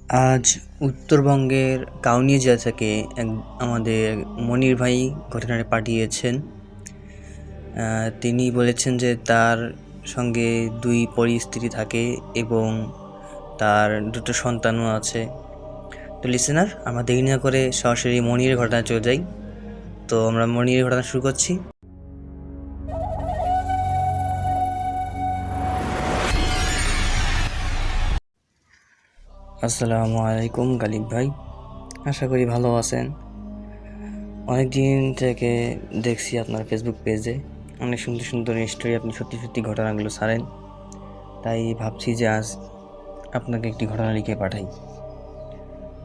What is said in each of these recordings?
আজ উত্তরবঙ্গের কাউনিয়া জেলা থেকে আমাদের মনির ভাই ঘটনাটি পাঠিয়েছেন। তিনি বলেছেন যে তার সঙ্গে 2 পরী স্ত্রী থাকে এবং তার 2টো সন্তানও আছে। তো লিসেনার, আমরা দেরি না করে সরাসরি মনিরের ঘটনায় চলে যাই। তো আমরা মনিরের ঘটনা শুরু করছি। আসসালামু আলাইকুম গালিব ভাই, আশা করি ভালো আছেন। অনেক দিন থেকে দেখছি আপনার ফেসবুক পেজে অনেক সুন্দর সুন্দর স্টোরি, আপনি সত্যি সত্যি ঘটনাগুলো ছাড়েন। তাই ভাবছি যে আজ আপনাকে একটি ঘটনা লিখে পাঠাই।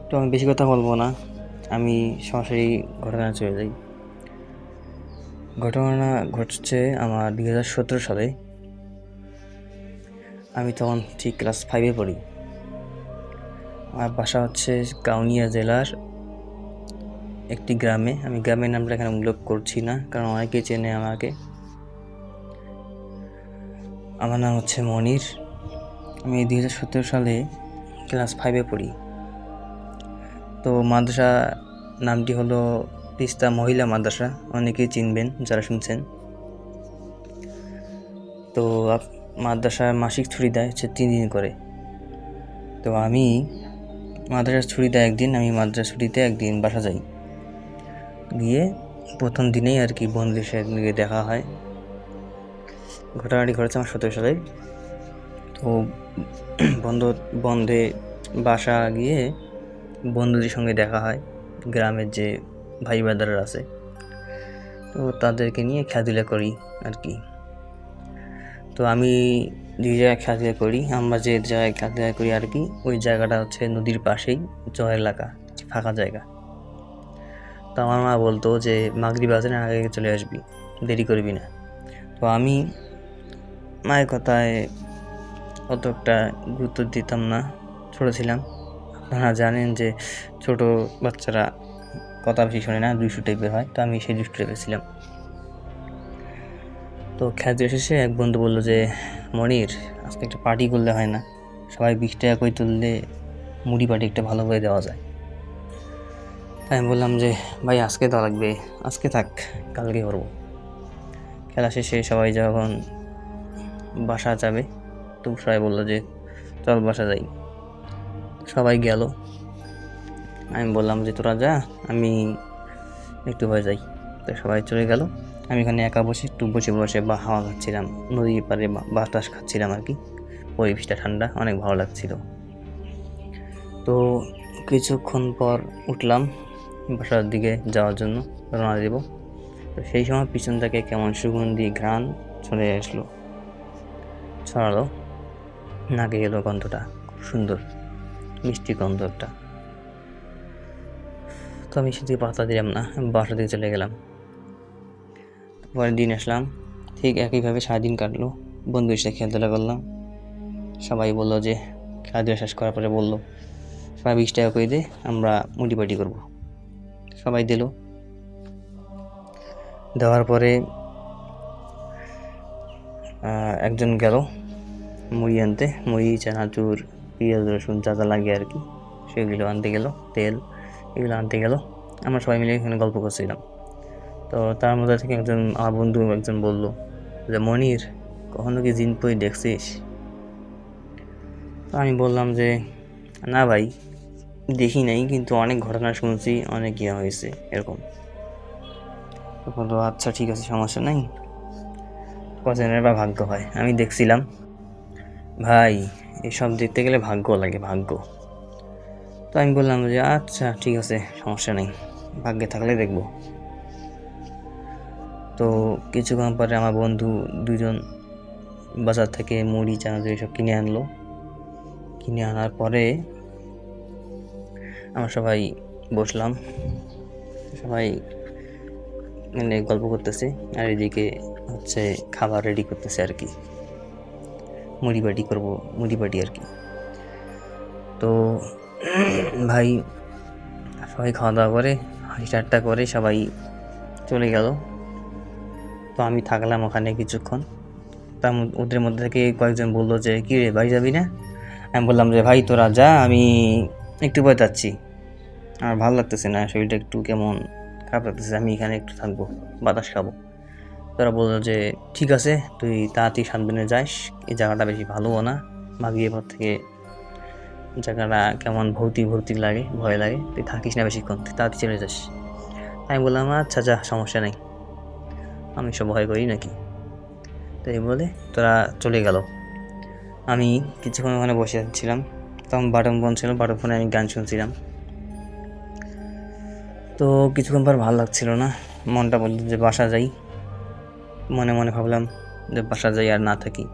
তো আমি বেশি কথা বলবো না, আমি সরাসরি ঘটনায় চলে যাই। ঘটনা ঘটছে আমার 2017 সালে। আমি তখন ঠিক ক্লাস 5-এ পড়ি। আমার বাসা হচ্ছে কাউনিয়া জেলার একটি গ্রামে। আমি গ্রামের নামটা এখানে উল্লেখ করছি না, কারণ অনেকেই চেনে আমাকে। আমার নাম হচ্ছে মনির। আমি 2017 সালে ক্লাস 5-এ পড়ি। তো মাদ্রাসা নামটি হলো তিস্তা মহিলা মাদ্রাসা, অনেকেই চিনবেন যারা শুনছেন। তো মাদ্রাসায় মাসিক ছুটি দেয় হচ্ছে 3 দিন করে। তো আমি মাদ্রাসার ছুটি দেয় একদিন, আমি মাদ্রাসার ছুটিতে একদিন বাসা যাই। গিয়ে প্রথম দিনেই আর কি বন্ধুদের সাথে দেখা হয়। ঘটনাটি ঘটেছে আমার 17 সালে। তো বন্ধে বাসা গিয়ে বন্ধুদের সঙ্গে দেখা হয়, গ্রামের যে ভাই ব্রাদাররা আছে। তো তাদেরকে নিয়ে খেলাধুলা করি আর কি। তো আমি যে জায়গায় খেলাধুলা করি, আমরা যে জায়গায় খেলাধুলা করি আর কি, ওই জায়গাটা হচ্ছে নদীর পাশেই, চর এলাকা, ফাঁকা জায়গা। তো আমার মা বলতো যে মাগরিব আজানের আগে চলে আসবি, দেরি করবি না। তো আমি মায়ের কথায় অত একটা গুরুত্ব দিতাম না, ছোটো ছিলাম। আপনারা জানেন যে ছোট বাচ্চারা কথা বেশি শোনে না, দুষ্টু টাইপের হয়। তো আমি সেই দুষ্টু টাইপের ছিলাম। তো খেলাধুলা শেষে এক বন্ধু বললো যে মনির, আজকে একটা পার্টি করলে হয় না? সবাই 20 টাকা করে তুললে মুড়ি পার্টি একটা ভালো করে দেওয়া যায়। তাই আমি বললাম যে ভাই আজকে দেওয়া লাগবে, আজকে থাক, কালকে করবো। খেলা শেষে সবাই যখন বাসা যাবে, তো সবাই বললো যে চল বাসা যাই। সবাই গেল। আমি বললাম যে তোরা যা, আমি একটু হয়ে যাই। তো সবাই চলে গেল। আমি এখানে একা বসে একটু বসে বসে বা হাওয়া খাচ্ছিলাম, নদীর পাড়ে বাতাস খাচ্ছিলাম আর কি। পরিবেশটা ঠান্ডা, অনেক ভালো লাগছিল। তো কিছুক্ষণ পর উঠলাম বাসার দিকে যাওয়ার জন্য, রওনা দেব। তো সেই সময় পিছন থেকে কেমন সুগন্ধি ঘ্রাণ চলে আসলো, ছড়ালো, নাকে গেল গন্ধটা, খুব সুন্দর মিষ্টি গন্ধ একটা। তো আমি সেদিকে পাত্তা দিলাম না, বাসা দিকে চলে গেলাম। পরের দিন আসলাম, ঠিক একইভাবে সারাদিন কাটলো। বন্ধুদের সাথে খেলাধুলা করলাম। সবাই বললো যে খেলাধুলা শেষ করার পরে বললো সবাই 20 টাকা করে দে, আমরা মুড়ি পার্টি করবো। সবাই দিল। দেওয়ার পরে একজন গেল মুড়ি আনতে, মুড়ি, চানাচুর, পেঁয়াজ, রসুন যা যা লাগে আর কি, সেগুলো আনতে গেল, তেল, এগুলো আনতে গেল। আমরা সবাই মিলে এখানে গল্প করছিলাম। তো তার মধ্যে থেকে আমার বন্ধু একজন বলল যে মনির, কখনো কি জিন পরি দেখছিস? তো আমি বললাম যে না ভাই, দেখি নাই, কিন্তু অনেক ঘটনা শুনছি, অনেক ইয়ে হয়েছে এরকম। তো বললো আচ্ছা ঠিক আছে, সমস্যা নাই, কজনের বা ভাগ্য হয়। আমি দেখছিলাম ভাই, এসব দেখতে গেলে ভাগ্য লাগে, ভাগ্য। তো আমি বললাম যে আচ্ছা ঠিক আছে, সমস্যা নেই, ভাগ্যে থাকলে দেখব। তো কিছুক্ষণ পরে আমার বন্ধু 2জন বাজার থেকে মুড়ি, চানাচুর এসব কিনে আনলো। কিনে আনার পরে আমরা সবাই বসলাম, সবাই মানে গল্প করতেছে, আর এদিকে হচ্ছে খাবার রেডি করতেছে আর কি, মুড়ি বাটি করবো, মুড়ি বাটি আর কি। তো ভাই সবাই খাওয়া দাওয়া করে, হাসি ঠাট্টা করে সবাই চলে গেল। তো আমি থাকলাম ওখানে কিছুক্ষণ। ওদের মধ্যে থেকে কয়েকজন বললো যে কী রে, বাড়ি যাবি না? আমি বললাম যে ভাই তোরা যা, আমি একটু পরে যাচ্ছি, আমার ভালো লাগতেছে না, শরীরটা একটু কেমন খারাপ লাগতেছে, আমি এখানে একটু থাকবো, বাতাস খাবো। তারা বললো যে ঠিক আছে, তুই তাড়াতাড়ি সাবধানে যাস, এই জায়গাটা বেশি ভালোও না, মাগিয়ে পর থেকে জায়গাটা কেমন ভৌতিক লাগে, ভয় লাগে, তুই থাকিস না বেশিক্ষণ, তুই তাড়াতাড়ি চলে যাস। আমি বললাম আচ্ছা যা, সমস্যা নেই, আমি সব ভয় করি নাকি। তো এই বলে তোরা চলে গেল। আমি কিছুক্ষণ ওখানে বসে ছিলাম, তখন বাটন ফোন ছিল, বাটন ফোনে আমি গান শুনছিলাম। তো কিছুক্ষণ পর ভালো লাগছিল না, মনটা বলল যে বাসা যাই, মনে মনে ভাবলাম যে বাসা যাই আর না থাকি।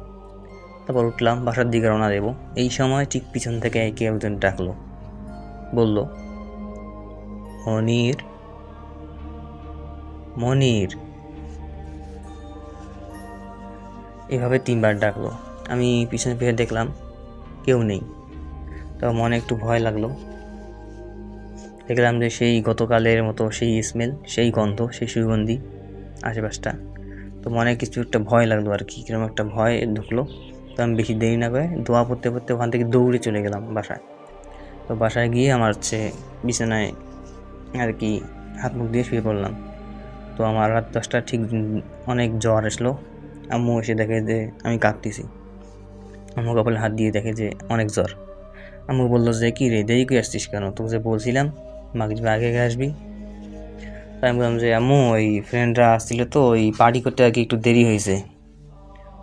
তারপর উঠলাম, বাসার দিকে রওনা দেবো। এই সময় ঠিক পিছন থেকে কেউ একজন ডাকলো, বলল মনির, মনির। এভাবে 3বার ডাকলো। আমি পিছনে ফিরে দেখলাম কেউ নেই। তো মনে একটু ভয় লাগলো। দেখলাম যে সেই গতকালের মতো সেই স্মেল, সেই গন্ধ, সেই সুগন্ধি আশেপাশটা। তো মনে কিছু একটা ভয় লাগলো আর কি, কিরকম একটা ভয় ঢুকলো। তো আমি বেশি দেরি না করে দোয়া পড়তে পড়তে ওখান থেকে দৌড়ে চলে গেলাম বাসায়। তো বাসায় গিয়ে আমার বিছানায় আর কি হাত মুখ দিয়ে শুয়ে পড়লাম। তো আমার রাত 10টা ঠিক অনেক জ্বর আসলো। আম্মু এসে দেখে যে আমি কাঁদতেছি, আম্মু কপালে হাত দিয়ে দেখে যে অনেক জ্বর। আম্মু বললো যে কি রে, দেরি করে আসছিস কেন, তোকে যে বলছিলাম মাগরিব আগে আসবি। তাই আমি বললাম যে আম্মু ওই ফ্রেন্ডরা আসছিল, তো ওই পার্টি করতে আর কি একটু দেরি হয়েছে।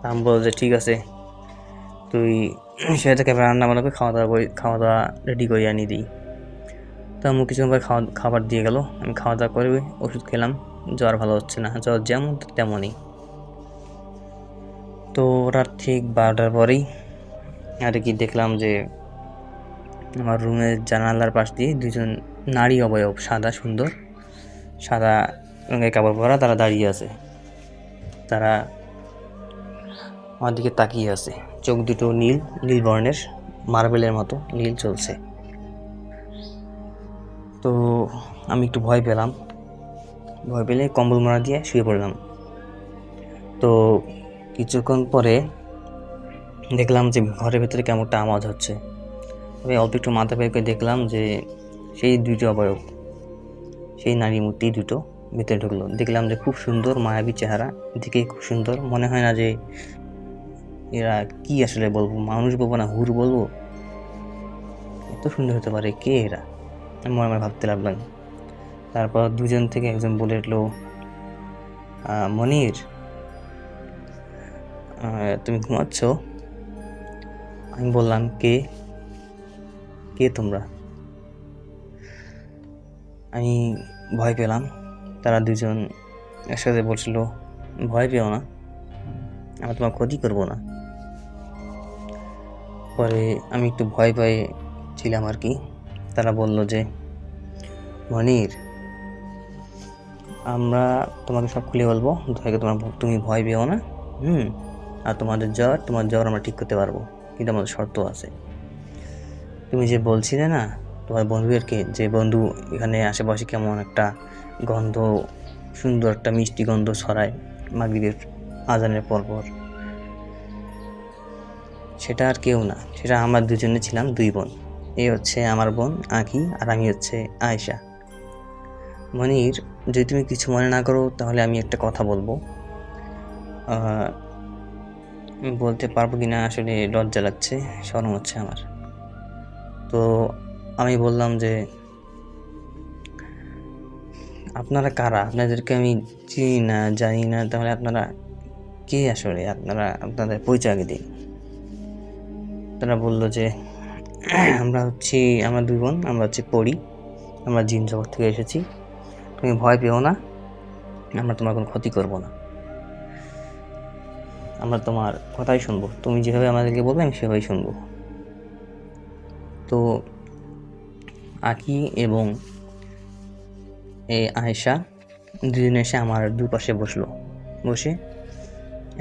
আম্মু বললো যে ঠিক আছে, তুই সেটা থেকে রান্না বান্না করে খাওয়া দাওয়া রেডি করে আনিয়ে দিই। তো আম্মু কিছুক্ষণ পরে খাবার দিয়ে গেল, আমি খাওয়া দাওয়া করে ওষুধ খেলাম, জ্বর ভালো হচ্ছে না, জ্বর যেমন তেমনই। তো রাত ঠিক 12টার পরেই আর কি দেখলাম যে আমার রুমের জানালার পাশ দিয়ে 2জন নারী অবয়ব, সাদা সুন্দর সাদা রঙের কাপড় পরা, তারা দাঁড়িয়ে আছে। তারা আমার দিকে তাকিয়ে আছে, চোখ দুটো নীল বর্ণের, মার্বেলের মতো নীল চলছে। তো আমি একটু ভয় পেলে কম্বল মোড়া দিয়ে শুয়ে পড়লাম। তো কিছুক্ষণ পরে দেখলাম যে ঘরের ভেতরে কেমন একটা আওয়াজ হচ্ছে। আমি অল্প একটু মাথা বের করে দেখলাম যে সেই 2টি অবয়ব, সেই নারী মূর্তি দুটো ভিতরে ঢুকলো। দেখলাম যে খুব সুন্দর মায়াবী চেহারা, দেখে খুব সুন্দর, মনে হয় না যে এরা কি আসলে বলবো, মানুষ বলবো না হুর বলবো, এত সুন্দর হতে পারে, কে এরা, আমি মনে ভাবতে লাগলাম। তারপর 2জন থেকে একজন বলে উঠলো মনির, তুমি ঘুমাচ্ছ? আমি বললাম কে তোমরা? আমি ভয় পেলাম। তারা 2জন একসাথে বলছিল ভয় পেও না, আমি তোমার ক্ষতি করবো না। পরে আমি একটু ভয় ছিলাম আর কি। তারা বলল যে মনির, আমরা তোমাকে সব খুলে বলবো, তুমি ভয় পেও না, আর তোমার জ্বর আমরা ঠিক করতে পারবো, কিন্তু আমাদের শর্ত আছে। তুমি যে বলছিলে না তোমার বন্ধুদেরকে, যে বন্ধু এখানে আশেপাশে কেমন একটা গন্ধ, সুন্দর একটা মিষ্টি গন্ধ ছড়ায় মাগরিবের আজানের পরপর, সেটা আর কেউ না, সেটা আমরা 2জনে ছিলাম, 2 বোন। এই হচ্ছে আমার বোন আঁখি, আর আমি হচ্ছে আয়েশা। মনির, যদি তুমি কিছু মনে না করো তাহলে আমি একটা কথা বলবো। আমি বলতে পারবো কিনা আসলে লজ্জা লাগছে, শরম হচ্ছে আমার। তো আমি বললাম যে আপনারা কারা, আপনাদেরকে আমি চিনি না, জানি না, তাহলে আপনারা কে আসলে, আপনাদের পরিচয় আগে দিন। তারা বললো যে আমরা 2 বোন, আমরা হচ্ছে পড়ি, আমরা জিন জগৎ থেকে এসেছি, তুমি ভয় পেও না, আমরা তোমার কোনো ক্ষতি করব না, আমরা তোমার কথাই শুনবো, তুমি যেভাবে আমাদেরকে বলবে আমি সেভাবেই শুনবো। তো আঁকি এবং আয়েশা 2জনে এসে আমার দুপাশে বসে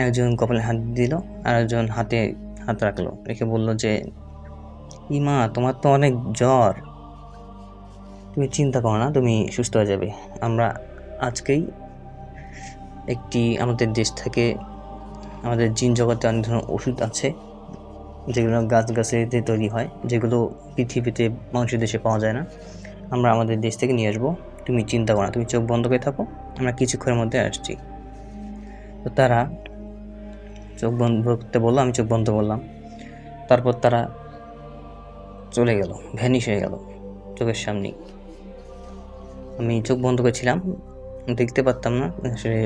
একজন কপালে হাত দিল, আর একজন হাতে হাত রাখলো, রেখে বলল যে ইমা, তোমার তো অনেক জ্বর, তুমি চিন্তা করো না, তুমি সুস্থ হয়ে যাবে। আমরা আজকেই আমাদের দেশ থেকে, আমাদের জিন জগতে অনেক ধরনের ওষুধ আছে, যেগুলো গাছগাছালিতে তৈরি হয়, যেগুলো পৃথিবীতে মানুষের দেশে পাওয়া যায় না, আমরা আমাদের দেশ থেকে নিয়ে আসবো, তুমি চিন্তা করো না, তুমি চোখ বন্ধ করে থাকো, আমরা কিছুক্ষণের মধ্যে আসছি। তো তারা চোখ বন্ধ করতে বললো, আমি চোখ বন্ধ করলাম। তারপর তারা চলে গেল, ভ্যানিশ হয়ে গেল চোখের সামনেই। আমি চোখ বন্ধ করেছিলাম, দেখতে পারতাম না, আসলে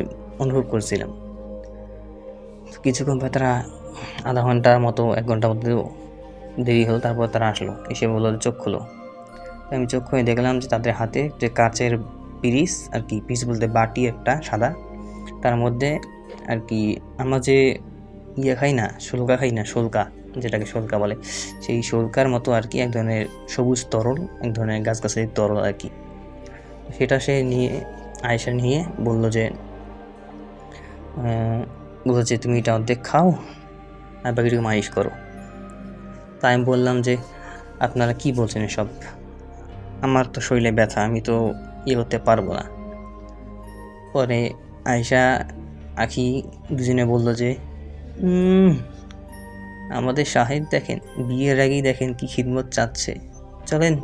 অনুভব করছিলাম। কিছুক্ষণ পর তারা আধা ঘন্টার মতো 1 ঘন্টার মতো দেরি হলো, তারপর তারা আসলো, এসে বললো চোখ খুলো। আমি চোখ খুলে দেখলাম যে তাদের হাতে যে কাচের পিরিচ আর কি, পিরিচ বলতে বাটি একটা সাদা, তার মধ্যে আর কি আমরা যে খাই না, শোলকা, যেটাকে শোলকা বলে, সেই শোলকার মতো আর কি এক ধরনের সবুজ তরল, এক ধরনের গাছগাছালির তরল আর কি। সেটা সে নিয়ে, আয়েশা নিয়ে বললো যে তুমি এটা অর্ধেক খাও আর বাকিটুকু মালিশ করো। তাই আমি বললাম যে আপনারা কি বলছেন এসব, আমার তো শরীরে ব্যথা, আমি তো করতে পারবো না। পরে আয়েশা আখি দুজনে বললো যে আমাদের সাহেব দেখেন, বিয়ের আগেই দেখেন কি খিদমত চাচ্ছে, চলেন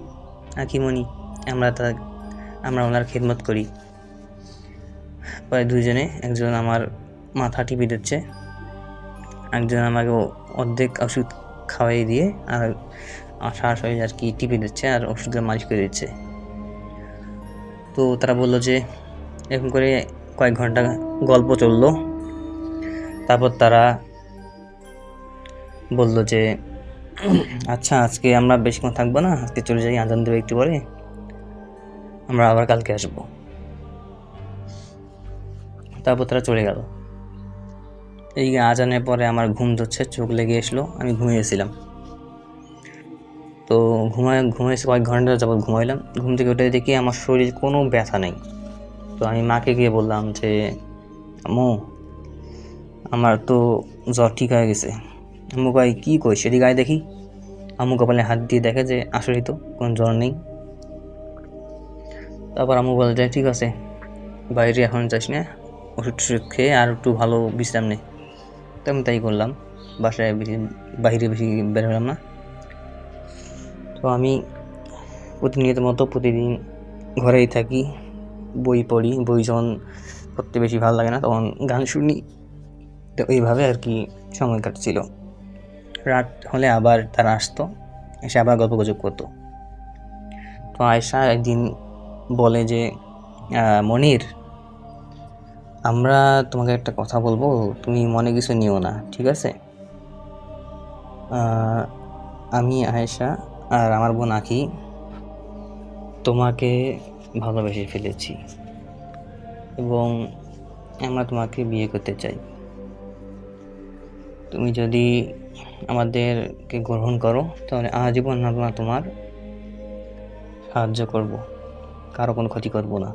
আখিমণি, আমরা ওনার খিদমত করি। পরে দুজনে, একজন আমার মাথা টিপে দিচ্ছে, একজন আমাকে অর্ধেক ওষুধ খাওয়াই দিয়ে আর সরাসরি আর কি টিপে দিচ্ছে আর ওষুধের মালিশ করে দিচ্ছে। তো তারা বললো যে এরকম করে কয়েক ঘন্টা গল্প চললো। তারপর তারা বললো যে আচ্ছা আজকে আমরা বেশিক্ষণ থাকবো না, আজকে চলে যাই, আজান দেবে একটু পরে, আমরা আবার কালকে আসবো। তারপর তারা চলে গেল। এই আজানের পরে আমার ঘুম ধরছে, চোখ লেগে এসলো, আমি ঘুমিয়েছিলাম। তো ঘুমিয়েছি কয়েক ঘন্টা যাবৎ ঘুমাইলাম। ঘুম থেকে উঠে দেখি আমার শরীরে কোনো ব্যথা নেই। তো আমি মাকে গিয়ে বললাম যে আম্মু, আমার তো জ্বর ঠিক হয়ে গেছে। আম্মু কয় কী কই, সেটি গায়ে দেখি। আম্মু কপালে হাত দিয়ে দেখে যে আসলেই তো কোনো জ্বর নেই। তারপর আম্মু বলে যে ঠিক আছে, বাইরে এখন যাস না, ওষুধ টষুধ খেয়ে আর একটু ভালো বিশ্রাম নে। তো আমি তাই করলাম, বাসায় বাইরে বেশি বের হলাম না। তো আমি প্রতিনিয়ত মতো প্রতিদিন ঘরেই থাকি, বই পড়ি, বই যখন পড়তে বেশি ভালো লাগে না তখন গান শুনি। তো এইভাবে আর কি সময় কাটছিল। রাত হলে আবার তারা আসতো, এসে আবার গল্পগুজব করতো। তো আয়েশা একদিন বলে যে মনির, আমরা তোমাকে একটা কথা বলবো, তুমি মনে কিছু নিও না, ঠিক আছে? আমি আয়েশা আর আমার বোন আখি তোমাকে ভালোবেসে ফেলেছি এবং আমরা তোমাকে বিয়ে করতে চাই। তুমি যদি আমাদেরকে গ্রহণ করো তাহলে আজীবন আমরা তোমার সাহায্য করব, কারো কোনো ক্ষতি করব না।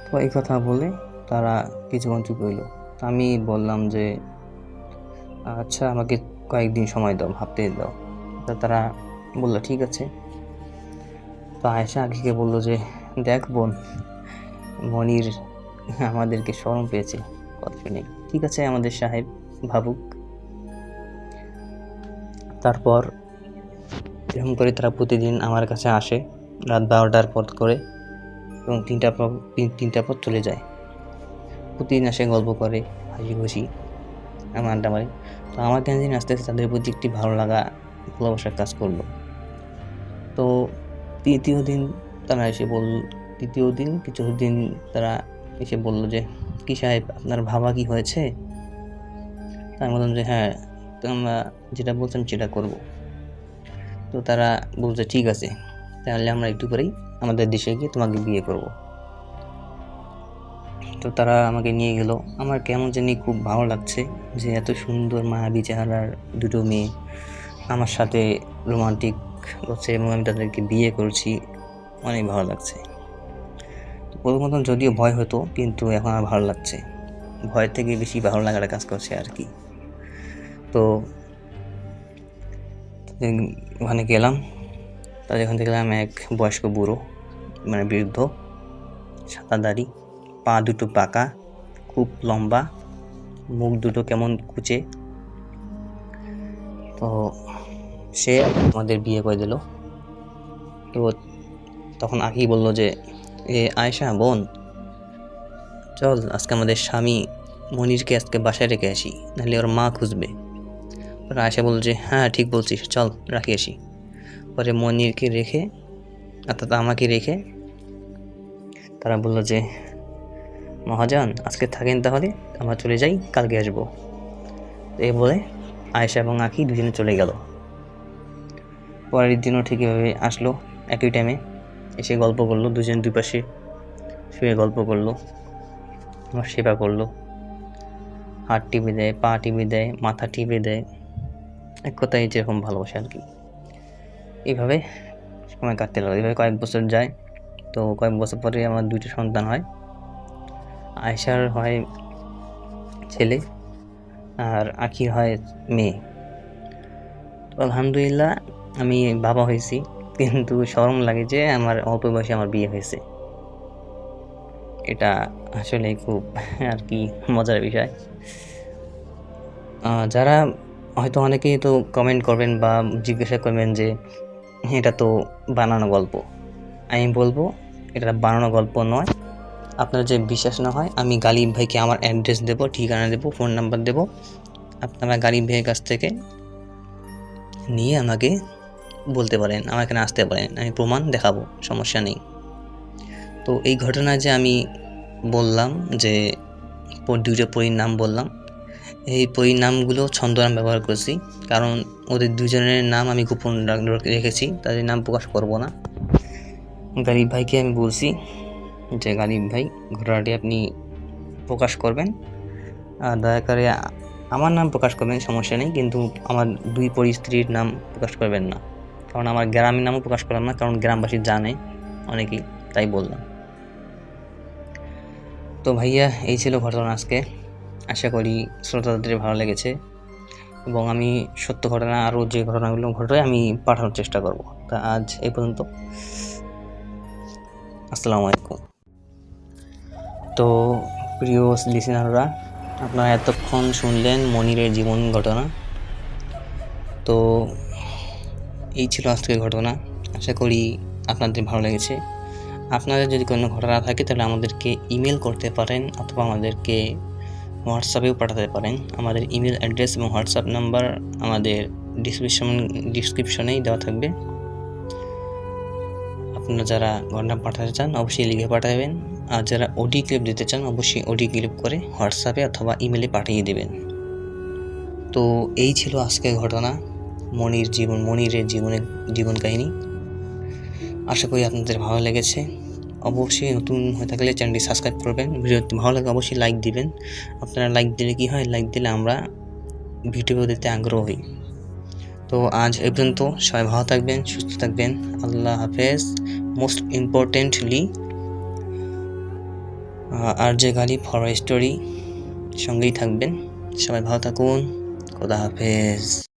তো এই কথা বলে তারা কিছুক্ষণ চুপ রইল। আমি বললাম যে আচ্ছা আমাকে কয়েকদিন সময় দাও, ভাবতে দাও। তো তারা বললো ঠিক আছে। তো আয়েশা আখিকে বললো যে দেখ বোন, মনির আমাদেরকে শরম পেয়েছে কথা শুনে, ঠিক আছে আমাদের সাহেব ভাবুক। তারপর এরকম করে তারা প্রতিদিন আমার কাছে আসে রাত 12টার পর করে এবং 3টার পর চলে যায়। প্রতিদিন আসে, গল্প করে, হাসি খুশি, আমার আড্ডা মারে। তো আমার কেন দিন আস্তে আস্তে তাদের প্রতি একটি ভালো লাগা, ভালোবাসার কাজ করলো। তো তৃতীয় দিন কিছুদিন তারা এসে বললো যে কি সাহেব, আপনার ভাবা কি হয়েছে? আমি বললাম যে হ্যাঁ, তো আমরা যেটা বলছেন সেটা করব। তো তারা বলছে ঠিক আছে, তাহলে আমরা একটু পরেই আমাদের দেশে গিয়ে তোমাকে বিয়ে করব। তো তারা আমাকে নিয়ে গেল। আমার কেমন জানি খুব ভালো লাগছে যে এত সুন্দর মায়াবী চেহারার দুটো মেয়ে আমার সাথে রোমান্টিক হচ্ছে এবং আমি তাদেরকে বিয়ে করছি, অনেক ভালো লাগছে। প্রথম যদিও ভয় হতো, কিন্তু এখন আর ভালো লাগছে, ভয় থেকে বেশি ভালো লাগাটা কাজ করছে আর কি। তো ওখানে গেলাম, তাদের এখান থেকে দেখলাম এক বয়স্ক বুড়ো, মানে বৃদ্ধ, সাদা দাড়ি, পা দুটো বাঁকা, খুব লম্বা, মুখ দুটো কেমন কুচে, তো সে আমাদের বিয়ে করে দিল। তো তখন আঁকি বলল যে, এ আয়েশা বোন, চল আজকে আমাদের স্বামী মনিরকে আজকে বাসায় রেখে আসি, নাহলে ওর মা খুঁজবে। পরে আয়েশা বলল যে, হ্যাঁ ঠিক বলছিস, চল রাখি আসি। পরে মনিরকে রেখে, অর্থাৎ আমাকে রেখে, তারা বলল যে, মহাজন আজকে থাকেন, তাহলে আমরা চলে যাই, কালকে আসবো। এই বলে আয়েশা এবং আঁকি দুজনে চলে গেল। পরের দিনও ঠিক এভাবে আসলো, একই টাইমে এসে গল্প করলো, দুজন দুই পাশে শুয়ে গল্প করলো, আমার সেবা করলো, হাত টিপে দেয়, পা টিপে দেয়, মাথা টিপে দেয়, এক কথায় যেরকম ভালোবাসে আর কি। এইভাবে সময় কাটতে লাগলো। এইভাবে কয়েক বছর যায়। তো কয়েক বছর পরে আমার 2টা সন্তান হয়। আয়েশার হয় ছেলে আর আখির হয় মেয়ে। তো আলহামদুলিল্লাহ আমি বাবা হয়েছি, কিন্তু শরম লাগে যে আমার অল্প বয়সে আমার বিয়ে হয়েছে। এটা আসলে খুব আর কি মজার বিষয়। যারা হয়তো অনেকেই তো কমেন্ট করবেন বা জিজ্ঞাসা করবেন যে এটা তো বানানো গল্প। আমি বলবো এটা বানানো গল্প নয়। আপনার যে বিশ্বাস না হয়, আমি গালিব ভাইকে আমার অ্যাড্রেস দেবো, ঠিকানা দেবো, ফোন নাম্বার দেবো। আপনারা গালিব ভাইয়ের কাছ থেকে নিয়ে আমাকে বলতে পারেন, আমার এখানে আসতে পারেন, আমি প্রমাণ দেখাবো, সমস্যা নেই। তো এই ঘটনায় যে আমি বললাম যে 2টা পরীর নাম বললাম, এই পরীর নামগুলো ছদ্মনাম ব্যবহার করেছি, কারণ ওদের দুজনের নাম আমি গোপন রেখেছি, তাদের নাম প্রকাশ করব না। গালিব ভাইকে আমি বলছি যে, গালিব ভাই ঘটনাটি আপনি প্রকাশ করবেন, দয়া করে আমার নাম প্রকাশ করবেন, সমস্যা নেই, কিন্তু আমার 2 পরী স্ত্রীর নাম প্রকাশ করবেন না, কারণ আমার গ্রামের নামও প্রকাশ করলাম না, কারণ গ্রামবাসী জানে অনেকেই, তাই বললাম। তো ভাইয়া এই ছিল ঘটনা আজকে। আশা করি শ্রোতাদের ভালো লেগেছে, এবং আমি সত্য ঘটনা আরও যে ঘটনাগুলো ঘটে আমি পাঠানোর চেষ্টা করব। তা আজ এই পর্যন্ত। আসসালামু আলাইকুম। তো প্রিয় লিসেনাররা, আপনারা এতক্ষণ শুনলেন মনিরের জীবন ঘটনা। তো এই ছিল আজকের ঘটনা। আশা করি আপনাদের ভালো লেগেছে। আপনাদের যদি কোনো ঘটনা থাকে তাহলে আমাদেরকে ইমেল করতে পারেন, অথবা আমাদেরকে হোয়াটসঅ্যাপেও পাঠাতে পারেন। আমাদের ইমেল অ্যাড্রেস এবং হোয়াটসঅ্যাপ নাম্বার আমাদের ডিসক্রিপশনেই দেওয়া থাকবে। আপনারা যারা ঘটনা পাঠাতে চান অবশ্যই লিখে পাঠাবেন, আর যারা অডিও ক্লিপ দিতে চান অবশ্যই অডিও ক্লিপ করে হোয়াটসঅ্যাপে অথবা ইমেলে পাঠিয়ে দেবেন। তো এই ছিল আজকের ঘটনা, মনিরের জীবন কাহিনী। আশা করি আপনাদের ভালো লেগেছে। অবশ্যই নতুন হয়ে থাকলে চ্যানেলটি সাবস্ক্রাইব করবেন। ভিডিওটি ভালো লাগলে অবশ্যই লাইক দিবেন। আপনারা লাইক দিলে কি হয়, লাইক দিলে আমরা ভিডিও দিতে আগ্রহ হই। তো আজ এই পর্যন্ত। সবাই ভালো থাকবেন, সুস্থ থাকবেন। আল্লাহ হাফেজ। Most importantly RJ Galib horror story সঙ্গেই থাকবেন। সবাই ভালো থাকুন। খোদা হাফেজ।